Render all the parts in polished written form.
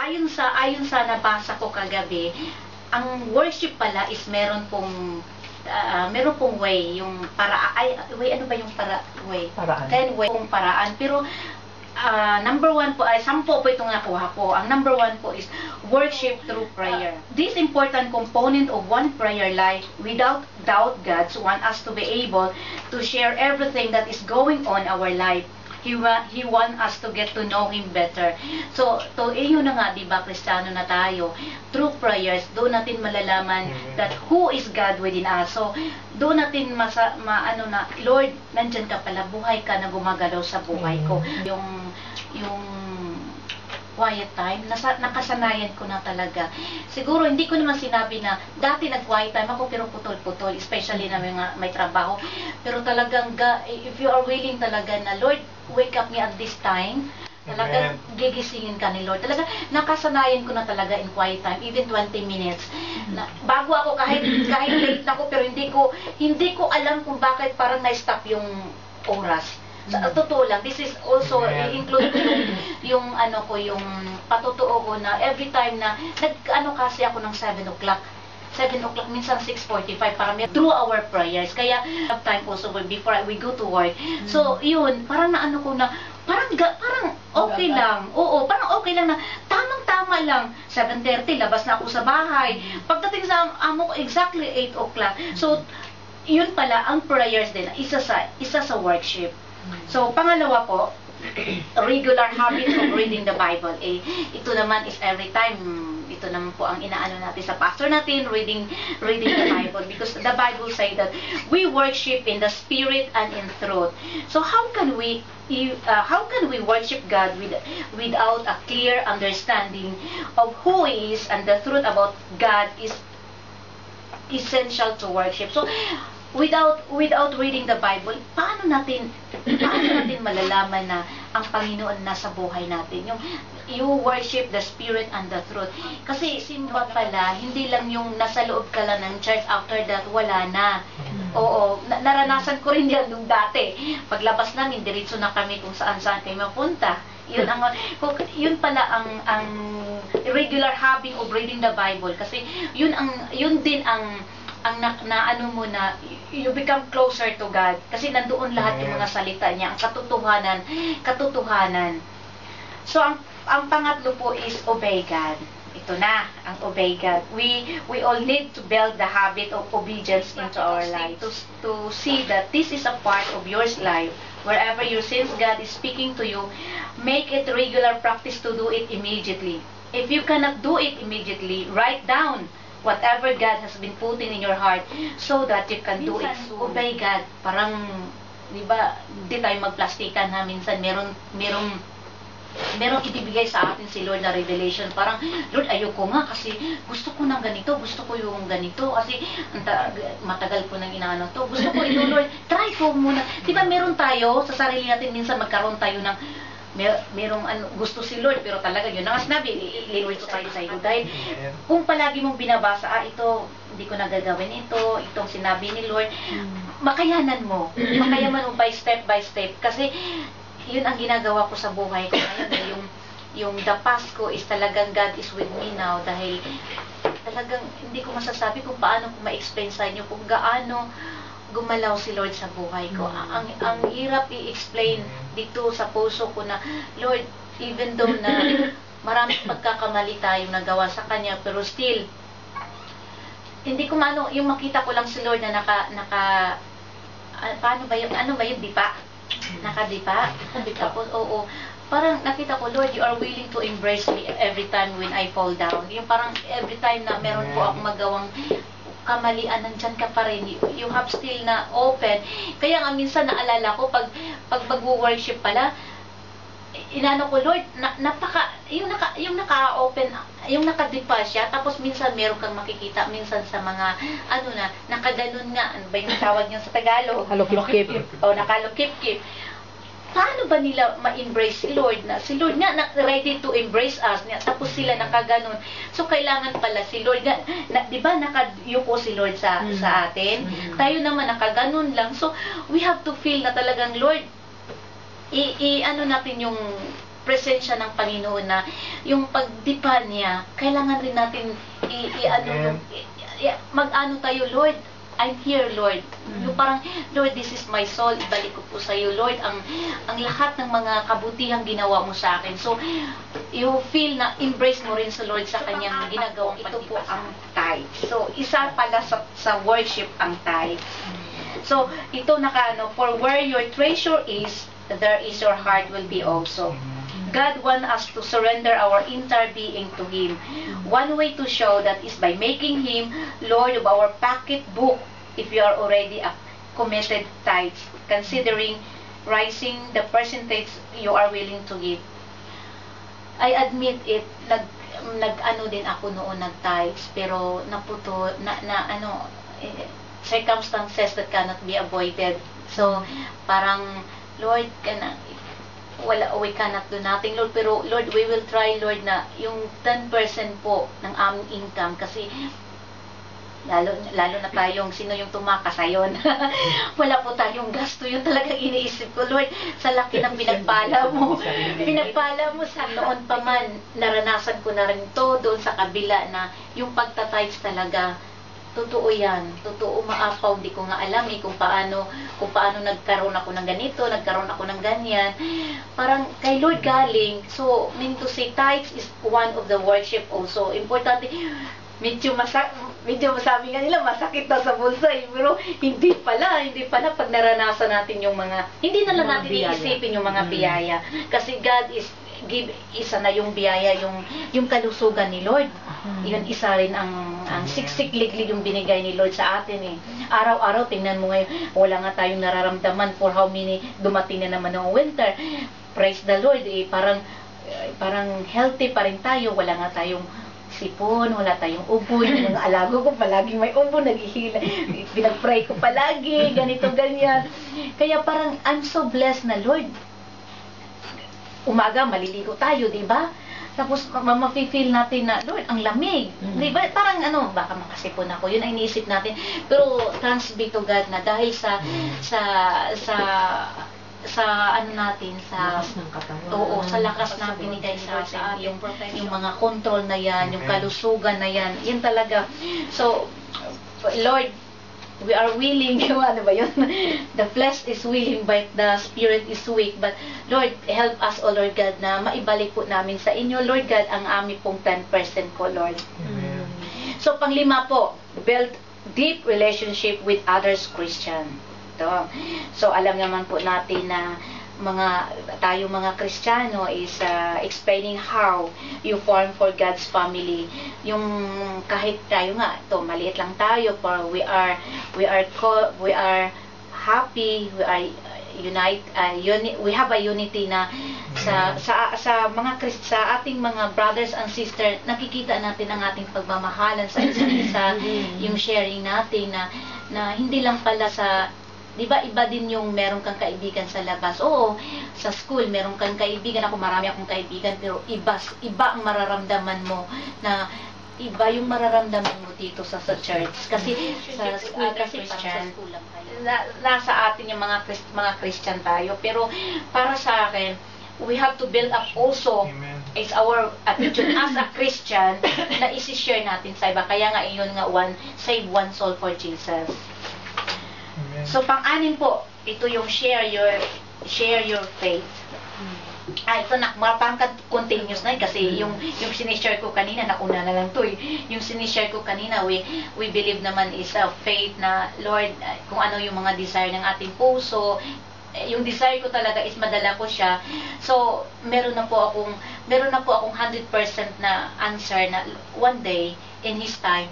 ayon sa nabasa ko kagabi, ang worship pala is meron pong way, yung ano ba yung Paraan. 10 way yung paraan. Pero number 1 po ay 10 po itong nakuha ko. Ang number 1 po is worship through prayer. This important component of one prayer life, without doubt, God wants us to be able to share everything that is going on our life. He wants us to get to know Him better. So, yun na nga, di ba, Kristiyano na tayo. Through prayers, doon natin malalaman that who is God within us. So, doon natin Lord, nandyan ka pala, buhay ka na gumagalaw sa buhay ko. Yung quiet time, nakasanayan ko na talaga. Siguro, hindi ko naman sinabi na, dati nag-quiet time ako, pero putol-putol, especially na may trabaho. Pero talagang, if you are willing talaga na, Lord, wake up me at this time, talagang gigisingin ka ni Lord. Talaga, nakasanayan ko na talaga in quiet time, even 20 minutes. Bago ako, kahit late na ako, pero hindi ko alam kung bakit parang na-stop yung oras. Sa totoo lang, this is also include yung patotoo ko na every time na kasi ako ng 7 o'clock, minsan 6:45 para through our prayers. Kaya have time also before we go to work. So yun, parang parang okay lang. Oo, parang okay lang na tamang-tama lang. 7:30 labas na ako sa bahay. Pagdating sa amo ko exactly 8 o'clock. So yun pala ang prayers din, isa sa worship. So, pangalawa po, regular habit of reading the Bible. Ito naman is every time. Ito naman po ang inaano natin sa pastor natin, reading the Bible. Because the Bible say that we worship in the Spirit and in truth. So, how can we worship God without a clear understanding of who He is, and the truth about God is essential to worship. So, without reading the Bible, paano natin malalaman na ang Panginoon nasa buhay natin? You worship the Spirit and the truth. Kasi simba pala, hindi lang yung nasa loob ka lang ng church, after that, wala na. Oo, naranasan ko rin yan nung dati. Paglabas namin, diretso na kami kung saan-saan kayo mapunta. Yun pala ang regular habit of reading the Bible. Kasi yun din ang you become closer to God. Kasi nandoon lahat yung mga salita niya, ang katotohanan. So, ang pangatlo po is obey God. Ito na, ang obey God. We all need to build the habit of obedience into our life. To see that this is a part of your life. Wherever you sense God is speaking to you, make it regular practice to do it immediately. If you cannot do it immediately, write down whatever God has been putting in your heart so that you can do it. Obey God. Parang, di ba, hindi tayo magplastikan ha. Minsan, merong ibibigay sa atin si Lord na revelation. Parang, Lord, ayoko nga kasi gusto ko ng ganito, gusto ko yung ganito kasi matagal ko nang inaano to. Gusto ko ito, Lord, try ko muna. Di ba, meron tayo, sa sarili natin, minsan magkaroon tayo ng merong gusto si Lord, pero talaga yun ang sinabi, i-Lord ko tayo sa iyo. Dahil kung palagi mong binabasa, ito, hindi ko nagagawin itong sinabi ni Lord, makayanan mo by step. Kasi yun ang ginagawa ko sa buhay ko ngayon. Yung the past ko is talagang God is with me now, dahil talagang hindi ko masasabi kung paano ko ma-explain sa inyo kung gaano gumalaw si Lord sa buhay ko. Ang hirap i-explain dito sa puso ko na, Lord, even though na maraming pagkakamali tayong nagawa sa Kanya, pero still, hindi ko yung makita ko lang si Lord na paano ba yung dipa? Nakadipa? Tapos, oo. Parang nakita ko, Lord, you are willing to embrace me every time when I fall down. Yung parang every time na meron po akong magawang kamalian, nandyan ka pa rin. You have still na open. Kaya nga minsan naalala ko, pag mag-worship pala, inano ko, Lord, yung naka-open, yung nakadipa siya, tapos minsan meron kang makikita, minsan sa mga, nakaganon nga, ano ba yung tawag niya sa Tagalog? Halukip-kip. O, nakalukip-kip. Paano ba nila ma-embrace si Lord na? Si Lord nga ready to embrace us. Tapos sila nakaganon. So, kailangan pala si Lord nga, di ba nakayuko si Lord sa atin? Tayo naman nakaganon lang. So, we have to feel na talagang, Lord, natin yung presensya ng Panginoon na yung pagdipa niya, kailangan rin natin mag-ano tayo, Lord, I'm here, Lord. Yung parang, Lord, this is my soul. Ibalik ko po sa iyo, Lord, ang lahat ng mga kabutihang ginawa mo sa akin. So, you feel na embrace mo rin sa Lord sa kanyang ginagawang ito po ang tithe. So, isa pala sa worship ang tithe. So, ito for where your treasure is, there is your heart will be also. God wants us to surrender our entire being to Him. One way to show that is by making Him Lord of our pocketbook if you are already a committed tithe, considering rising the percentage you are willing to give. I admit it, nag-ano din ako noon nag-tithes, pero naputo, circumstances that cannot be avoided. So, parang, Lord, we cannot do nothing, Lord. Pero, Lord, we will try, Lord, na yung 10% po ng aming income. Kasi, lalo na tayong, sino yung tumakas ayon. Wala po tayong gasto. Yun talagang iniisip ko, Lord, sa laki ng pinagpala mo. Pinagpala mo sa noon pa man. Naranasan ko na rin to doon sa kabila na yung pagtatides talaga. Totoo yan. Totoo, maapaw. Hindi ko nga alam kung paano nagkaroon ako ng ganito, nagkaroon ako ng ganyan. Parang kay Lord galing. So, mean to say, tithes is one of the worship also. Importante, medyo masabi nga nila, masakit daw sa bulsa pero hindi pala pag naranasan natin yung hindi na lang natin iisipin yung mga biyaya. Kasi God is isa na yung biyaya, yung kalusugan ni Lord. Yun isa rin ang siksik liglig yung binigay ni Lord sa atin Araw-araw, tingnan mo ngayon, wala nga tayong nararamdaman for how many, dumating na naman ng winter. Praise the Lord, parang healthy pa rin tayo, wala nga tayong sipon, wala tayong ubo. Yung mga alago ko palaging may ubo, naghihila. Pinag-pray ko palagi, ganito, ganyan. Kaya parang, I'm so blessed na, Lord. Umaga, maliligo tayo, di ba? Tapos, ma-feel natin na, Lord, ang lamig. Di ba? Parang, baka makasipon ako. Yun ang iniisip natin. Pero, thanks be to God na dahil sa natin, sa lakas ng katawan. Oo, sa lakas na binigay sa atin, yung mga control na yan, yung kalusugan na yan, yan talaga. So, Lord, we are willing, ano ba yun? The flesh is willing, but the spirit is weak. But, Lord, help us, O Lord God, na maibalik po namin sa inyo, Lord God, ang aming pong 10% ko, Lord. Amen. So, panglima po, build deep relationship with others Christian. Ito. So, alam naman po natin na tayo mga Kristiyano is explaining how you form for God's family. Yung kahit tayo nga, maliit lang tayo, for we are happy, we are we have a unity na sa ating mga brothers and sisters, nakikita natin ang ating pagmamahalan sa isa't isa, yung sharing natin na hindi lang pala di ba iba din yung meron kang kaibigan sa labas. Oo, sa school meron kang kaibigan, ako marami akong kaibigan, pero iba ang mararamdaman mo na iba yung mararamdaman mo dito sa church. Kasi kasi Christian, nasa atin yung mga Christian tayo. Pero para sa akin, we have to build up also is our attitude as a Christian na isi-share natin sa iba. Kaya nga iyon nga save one soul for Jesus. Amen. So pang-anim po, ito yung share your faith. Ito na, parang continuous na kasi yung sinishare ko kanina, nauna na lang to yung sinishare ko kanina, we believe naman is a faith na, Lord, kung ano yung mga desire ng ating puso, yung desire ko talaga is madala ko siya. So, meron na po akong 100% na answer na one day, in His time,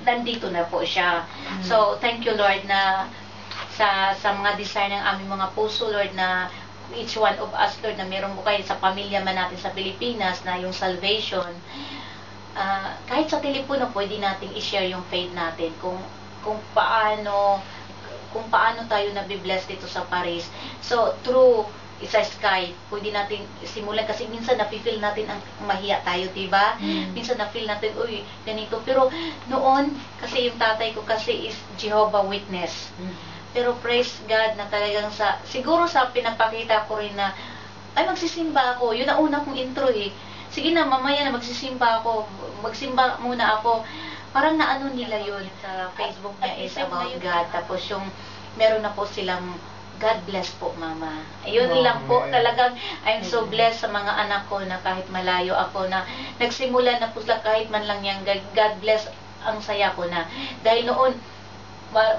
nandito na po siya. So, thank you, Lord, na sa mga desire ng aming mga puso, Lord, na each one of us, Lord, na meron po kayo sa pamilya man natin sa Pilipinas, na yung salvation, kahit sa telepono, pwede nating i-share yung faith natin, kung paano tayo nabibless dito sa Paris. So, through sa Skype, pwede natin simulan kasi minsan napi-feel natin ang mahiya tayo, diba? Minsan na-feel natin, uy, ganito. Pero noon, kasi yung tatay ko kasi is Jehovah Witness. Pero praise God na talagang siguro sa pinapakita ko rin na ay magsisimba ako. Yun ang una kong intro eh. Sige na, mamaya na magsisimba ako. Magsimba muna ako. Parang naano nila yun sa Facebook niya is about God. Tapos yung meron na po silang God bless po, Mama. Ayun Oh, lang po. amen. Talagang I'm so blessed sa mga anak ko na kahit malayo ako na nagsimula na po sila kahit man lang yan. God bless. Ang saya ko na. Dahil noon,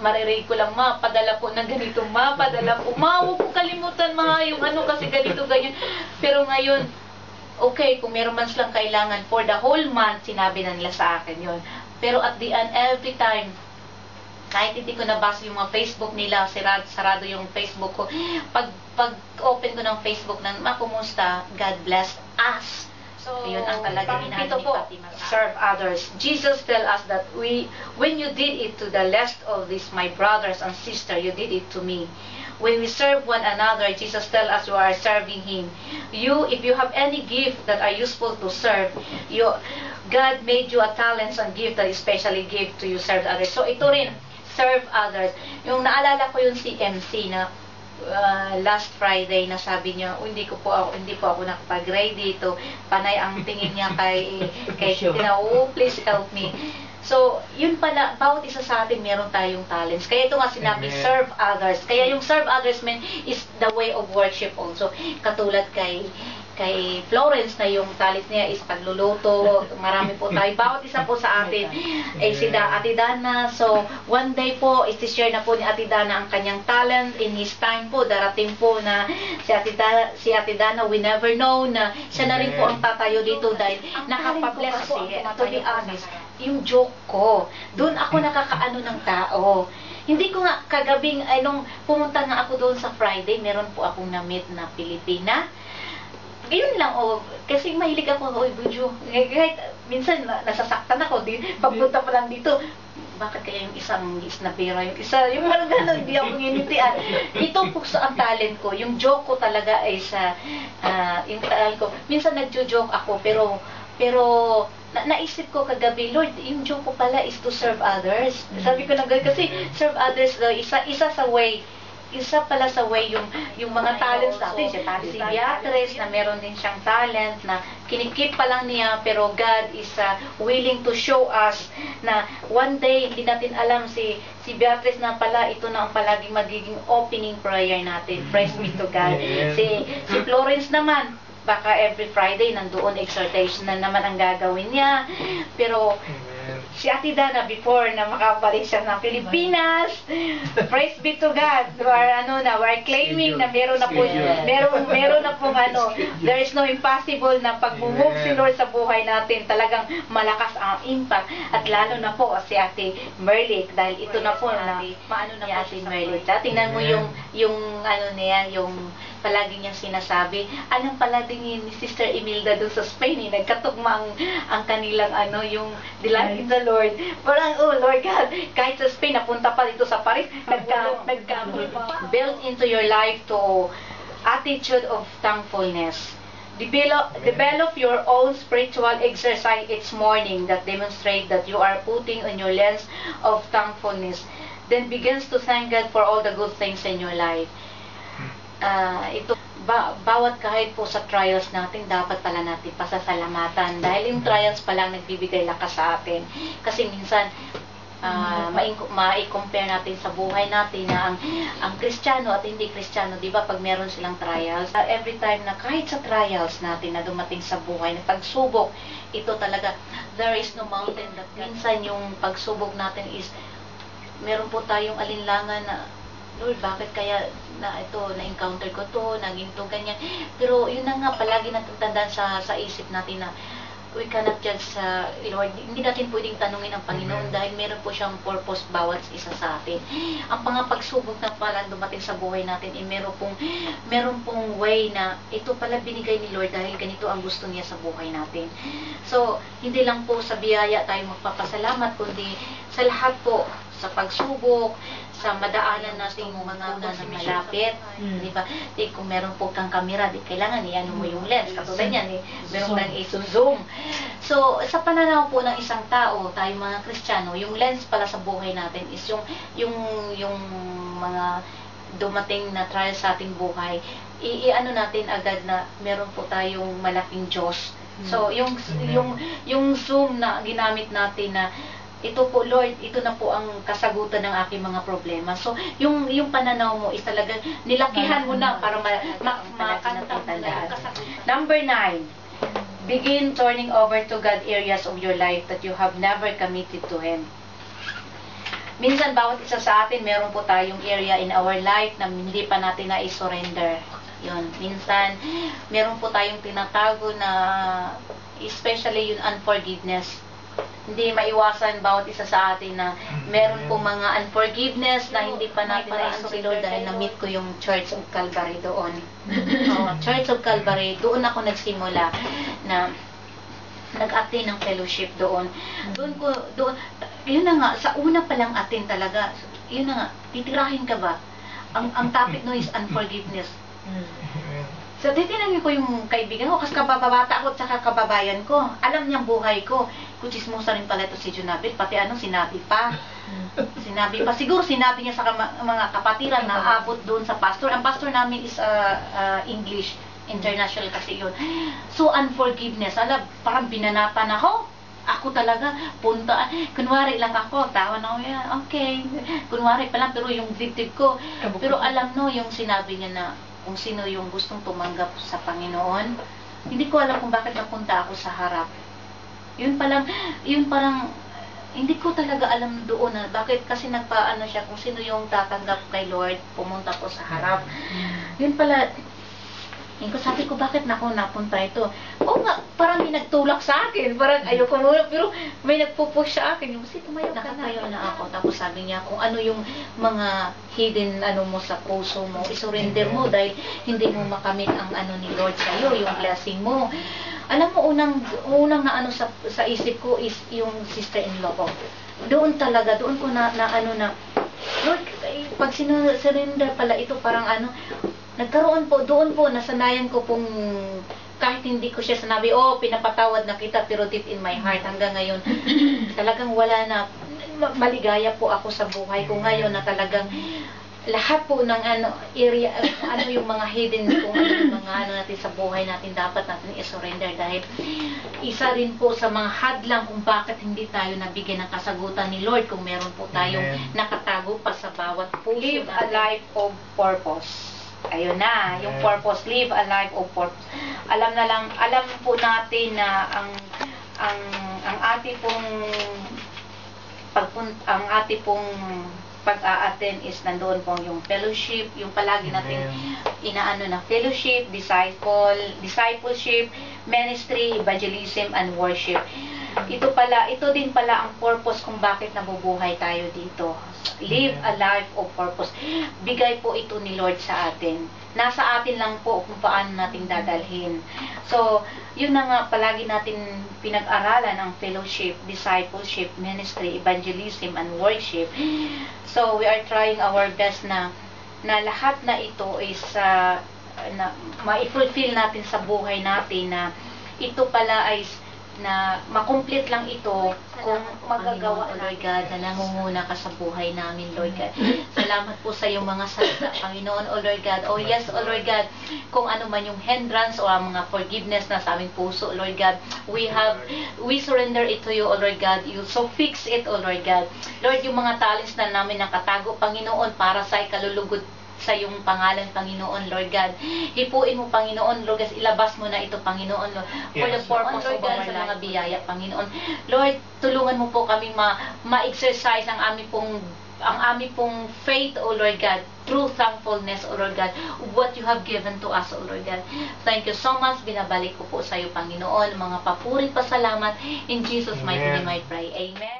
maririnig ko lang, ma, padala po ng ganito, ma, padala po. Ma, huwag po kalimutan, ma, yung ano kasi ganito, ganyan. Pero ngayon, okay, kung meron man silang kailangan for the whole month, sinabi na nila sa akin yon. Pero at the end, every time, kahit hindi ko nabasa yung mga Facebook nila, sarado yung Facebook ko, pag open ko ng Facebook na, ma, kumusta? God bless us. So, ayun ang talagang inaano ni Fatima. Serve others. Jesus tell us that when you did it to the least of these, my brothers and sisters, you did it to me. When we serve one another, Jesus tell us you are serving Him. If you have any gift that are useful to serve, God made you a talent and gift that especially give to you serve others. So ito rin, serve others. Yung naalala ko yung si MC na last Friday na sabi niya, hindi po ako nakapag-grade dito. Panay ang tingin niya kay Tina, oh, please help me. So, yun pala, bawat isa sa atin meron tayong talents. Kaya ito nga sinabi, Amen. serve others. Kaya yung serve others man is the way of worship also. Katulad kay Florence na yung talent niya is pagluluto. Marami po tayo. Bawat isa po sa atin. Si Ate Dana. So, one day po, isi-share na po ni Ate Dana ang kanyang talent. In his time po, darating po na si Ate Dana, we never know na siya na rin po ang tatayo dito dahil nakapag-bless kasi, to be honest, yung joke ko. Doon ako nakakaano ng tao. Hindi ko nga kagabing, nung pumunta nga ako doon sa Friday, meron po akong na-meet na Pilipina. Yun lang, kasi mahilig ako, Budyo. Kahit minsan nasasaktan ako, pagpunta pa lang dito, bakit kaya yung isang na pera, yung isa, yung parang gano'n, hindi ako nginitian. Ito po sa ang talent ko, yung joke ko talaga ay sa, yung talent ko, minsan nagjo-joke ako, pero naisip ko kagabi, Lord, yung joke ko pala is to serve others. Sabi ko na gano'n, kasi serve others, isa sa way, isa pala sa way yung mga talents natin. Si Beatrice na meron din siyang talent na kinikip pa lang niya, pero God is willing to show us na one day hindi natin alam si Beatrice na pala ito na ang palaging magiging opening prayer natin. Praise be to God. Amen. Si Florence naman, baka every Friday nandoon exhortation na naman ang gagawin niya. Pero si Ate Dana, before na makabalik siya ng Pilipinas, praise be to God, we're claiming na meron na po, meron na pong there is no impossible na pag-move si Lord sa buhay natin, talagang malakas ang impact, at lalo na po si Ate Merlick, dahil ito na po na, maano na po si Merlick. Tingnan mo yung palagi niyang sinasabi, anong pala din ni Sister Imelda doon sa Spain, nagkatugma ang kanilang yung delight in the Lord. Parang, oh Lord God, kahit sa Spain, napunta pa dito sa Paris, build into your life to attitude of thankfulness. Develop your own spiritual exercise each morning that demonstrate that you are putting on your lens of thankfulness. Then begins to thank God for all the good things in your life. Bawat kahit po sa trials natin, dapat pala natin pasasalamatan dahil yung trials pa lang nagbibigay lakas sa atin. Kasi minsan, ma-compare natin sa buhay natin na ang Kristiyano at hindi Kristiyano, di ba, pag meron silang trials, every time na kahit sa trials natin na dumating sa buhay, na pagsubok, ito talaga, there is no mountain that minsan yung pagsubok natin is, meron po tayong alinlangan na, Lord, bakit kaya na-encounter ko to, naging to, ganyan. Pero yun na nga, palagi natatandaan sa isip natin na we cannot judge sa Lord. Hindi natin pwedeng tanungin ang Panginoon dahil meron po siyang purpose bawat isa sa atin. Ang pagsubok na pala dumating sa buhay natin, meron pong way na ito pala binigay ni Lord dahil ganito ang gusto niya sa buhay natin. So, hindi lang po sa biyaya tayo magpapasalamat, kundi sa lahat po, sa pagsubok, sa madaanan nating mga una na malapit, di ba? Kung meron po kang kamera, di kailangan ano mo yung lens, katulad yan, meron kang i-zoom. So, sa pananaw po ng isang tao, tayo mga Kristiyano, yung lens pala sa buhay natin is yung mga dumating na trial sa ating buhay, i-ano natin agad na meron po tayong malaking Diyos. So, yung Zoom na ginamit natin na ito po, Lord, ito na po ang kasagutan ng aking mga problema. So, yung pananaw mo is talaga nilakihan mo na para makanta mo na yung kasagutan. Number 9, begin turning over to God areas of your life that you have never committed to Him. Minsan, bawat isa sa atin, meron po tayong area in our life na hindi pa natin na-surrender. Yun. Minsan, meron po tayong tinatago na, especially yung unforgiveness. Hindi maiwasan bawat isa sa atin na meron po mga unforgiveness na hindi pa natin na-surrender dahil na-meet ko yung Church of Calvary doon. Church of Calvary, doon ako nagsimula na nag-attend ng fellowship doon. Doon, yun na nga, sa una pa lang attend talaga, yun na nga, titirahin ka ba? Ang topic no is unforgiveness. So, titinangin ko yung kaibigan ko, kasi kababata ako at saka kababayan ko. Alam niyang buhay ko. Kuchismosa rin pala ito si Junabel, pati sinabi pa. Sinabi pa. Siguro sinabi niya sa mga kapatiran na abot doon sa pastor. Ang pastor namin is English, international kasi yun. So, unforgiveness. Alam, parang binanata na ako. Ako talaga, punta. Kunwari lang ako, tawa na ako, okay. Kunwari pa lang, pero yung dibdib ko. Pero alam no, yung sinabi niya na, kung sino yung gustong tumanggap sa Panginoon, hindi ko alam kung bakit napunta ako sa harap. Yun parang, hindi ko talaga alam doon na bakit kasi nagpaano siya kung sino yung tatanggap kay Lord, pumunta ko sa harap. Yun pala, sabi ko, bakit napunta ito? Oo nga, parang may nagtulak sa akin. Parang ayoko muna, pero may nagpupush sa akin. Yung, tumayo ka na. Nakatayo na ako. Tapos sabi niya, kung ano yung mga hidden mo sa puso mo, isurrender mo dahil hindi mo makamit ang ni Lord sa'yo, yung blessing mo. Alam mo, unang na sa isip ko is yung sister-in-law ko. Doon ko na Lord, pag sinurrender pala ito, parang nagkaroon po, doon po, nasanayan ko pong, kahit hindi ko siya sanabi, pinapatawad na kita, pero deep in my heart, hanggang ngayon, talagang wala na, maligaya po ako sa buhay ko ngayon, na talagang, lahat po ng area, yung mga hidden, kung yung mga natin sa buhay natin, dapat natin i-surrender, dahil isa rin po sa mga hadlang kung bakit hindi tayo nabigyan ng kasagutan ni Lord, kung meron po tayong nakatago pa sa bawat puso. Live a life of purpose. Ayun na, yung purpose, live a life of purpose. Alam po natin na ang ating pong pag-a-attend is nandoon po yung fellowship, yung palagi natin na fellowship, discipleship, ministry, evangelism, and worship. Ito din pala ang purpose kung bakit nabubuhay tayo dito. Live a life of purpose. Bigay po ito ni Lord sa atin. Nasa atin lang po kung paano natin dadalhin. So, yun na nga, palagi natin pinag-aralan ang fellowship, discipleship, ministry, evangelism, and worship. So, we are trying our best na lahat na ito is na ma-fulfill natin sa buhay natin, na ito pala ay na makomplete lang ito kung magagawa, Lord God, na nangunguna ka sa buhay namin, Lord God. Salamat po sa iyong mga salita, Panginoon, O Lord God. Oh yes, O Lord God, kung ano man yung hindrance o ang mga forgiveness na sa aming puso, Lord God, we surrender it to you, O Lord God. You so fix it, O Lord God. Lord, yung mga talents na namin nakatago, Panginoon, para sa ikalulugod sa iyong pangalan, Panginoon, Lord God. Hipuin mo, Panginoon, Lord God, ilabas mo na ito, Panginoon, Lord, for the purpose of our life, sa mga biyaya, Panginoon. Lord, tulungan mo po kami ma-exercise ang aming pong faith, O Lord God, through thankfulness, O Lord God, of what you have given to us, O Lord God. Thank you so much. Binabalik ko po sa iyo, Panginoon, mga papuri, pasalamat. In Jesus' mighty name I pray. Amen.